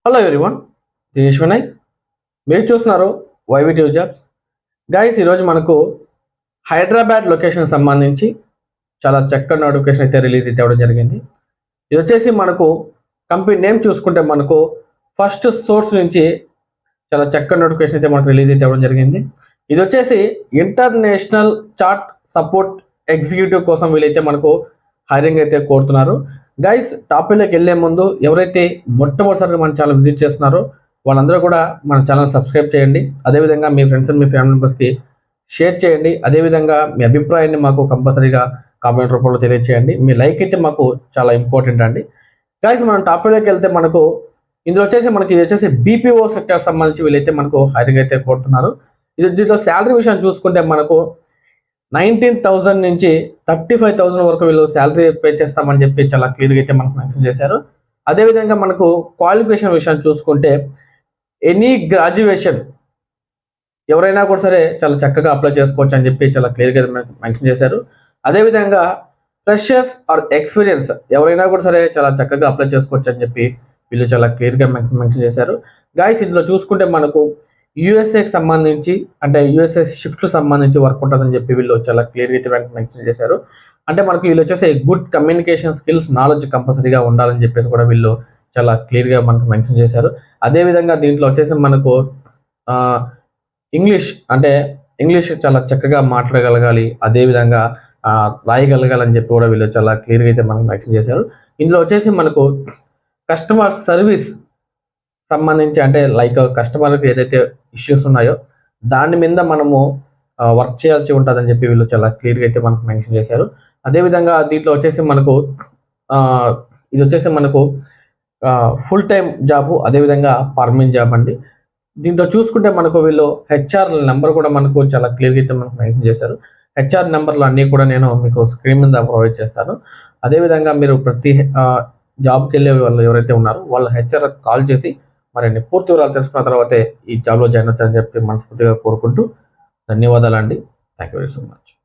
Hello everyone, Dinesh Vinay. మీరు చూస్తున్నారు వైవిటివ్ jobs. Guys, ఈరోజు మనకు హైదరాబాద్ లొకేషన్ సంబంధించి చాలా చక్కటి నోటిఫికేషన్ అయితే రిలీజ్ అవ్వడం జరిగింది. ఇది వచ్చేసి మనకు కంపెనీ నేమ్ చూసుకుంటే మనకు ఫస్ట్ సోర్స్ నుంచి చాలా చక్కటి నోటిఫికేషన్ అయితే మనకు రిలీజ్ అవ్వడం జరిగింది. ఇది వచ్చేసి ఇంటర్నేషనల్ చార్ట్ సపోర్ట్ ఎగ్జిక్యూటివ్ కోసం వీళ్ళైతే మనకు హైరింగ్ అయితే కోరుతున్నారు. గైస్, టాపిక్లోకి వెళ్ళే ముందు ఎవరైతే మొట్టమొదటిసారిగా మన ఛానల్ విజిట్ చేస్తున్నారో వాళ్ళందరూ కూడా మన ఛానల్ సబ్స్క్రైబ్ చేయండి. అదేవిధంగా మీ ఫ్రెండ్స్ అండ్ మీ ఫ్యామిలీ మెంబర్స్కి షేర్ చేయండి. అదేవిధంగా మీ అభిప్రాయాన్ని మాకు కంపల్సరీగా కామెంట్ రూపంలో తెలియజేయండి. మీ లైక్ అయితే మాకు చాలా ఇంపార్టెంట్ అండి. గైస్, మనం టాపిక్లోకి వెళ్తే మనకు ఇందులో వచ్చేసి ఇది వచ్చేసి బీపీఓ సెక్టర్ సంబంధించి వీళ్ళైతే మనకు హైరింగ్ అయితే కోరుతున్నారు. దీంట్లో శాలరీ విషయం చూసుకుంటే మనకు 19,000 నుంచి 35,000 వరకు వీళ్ళు శాలరీ పే చేస్తామని చెప్పి చాలా క్లియర్గా అయితే మనకు మెన్షన్ చేశారు. అదేవిధంగా మనకు క్వాలిఫికేషన్ విషయాన్ని చూసుకుంటే ఎనీ గ్రాడ్యుయేషన్ ఎవరైనా కూడా సరే చాలా చక్కగా అప్లై చేసుకోవచ్చు అని చెప్పి చాలా క్లియర్గా మెన్షన్ చేశారు. అదేవిధంగా ఫ్రెషర్స్ ఆర్ ఎక్స్పీరియన్స్ ఎవరైనా కూడా సరే చాలా చక్కగా అప్లై చేసుకోవచ్చు అని చెప్పి వీళ్ళు చాలా క్లియర్గా మెన్షన్ చేశారు. గాయస్, ఇందులో చూసుకుంటే మనకు యూఎస్ఏకి సంబంధించి అంటే యూఎస్ఏ షిఫ్ట్కి సంబంధించి వర్క్ ఉంటుందని చెప్పి వీళ్ళు చాలా క్లియర్గా అయితే మెన్షన్ చేశారు. అంటే మనకు వీళ్ళు వచ్చేసి గుడ్ కమ్యూనికేషన్ స్కిల్స్ నాలెడ్జ్ కంపల్సరీగా ఉండాలని చెప్పేసి కూడా వీళ్ళు చాలా క్లియర్గా మనకు మెన్షన్ చేశారు. అదేవిధంగా దీంట్లో వచ్చేసి మనకు ఇంగ్లీష్ చాలా చక్కగా మాట్లాడగలగాలి, అదేవిధంగా రాయగలగాలని చెప్పి కూడా వీళ్ళు చాలా క్లియర్గా అయితే మనకు మెన్షన్ చేశారు. ఇందులో వచ్చేసి మనకు కస్టమర్ సర్వీస్ సంబంధించి అంటే లైక్ కస్టమర్కి ఏదైతే ఇష్యూస్ ఉన్నాయో దాని మీద మనము వర్క్ చేయాల్సి ఉంటుందని చెప్పి వీళ్ళు చాలా క్లియర్గా అయితే మనకు మెన్షన్ చేశారు. అదేవిధంగా దీంట్లో వచ్చేసి ఇది వచ్చేసి మనకు ఫుల్ టైం జాబు, అదేవిధంగా పర్మనెంట్ జాబ్ అండి. దీంట్లో చూసుకుంటే మనకు వీళ్ళు హెచ్ఆర్ నెంబర్ కూడా మనకు చాలా క్లియర్గా అయితే మనకు మెన్షన్ చేశారు. హెచ్ఆర్ నెంబర్లు అన్నీ కూడా నేను మీకు స్క్రీన్ మీద ప్రొవైడ్ చేస్తాను. అదేవిధంగా మీరు ప్రతి జాబ్కి వెళ్ళే వాళ్ళు ఎవరైతే ఉన్నారో వాళ్ళు హెచ్ఆర్ కాల్ చేసి మరిన్ని పూర్తి వివరాలు తెలుసుకున్న తర్వాతే ఈ జాబ్లో జాయిన్ అవుతారని చెప్పి మనస్ఫూర్తిగా కోరుకుంటూ ధన్యవాదాలు అండి. Thank you very so much.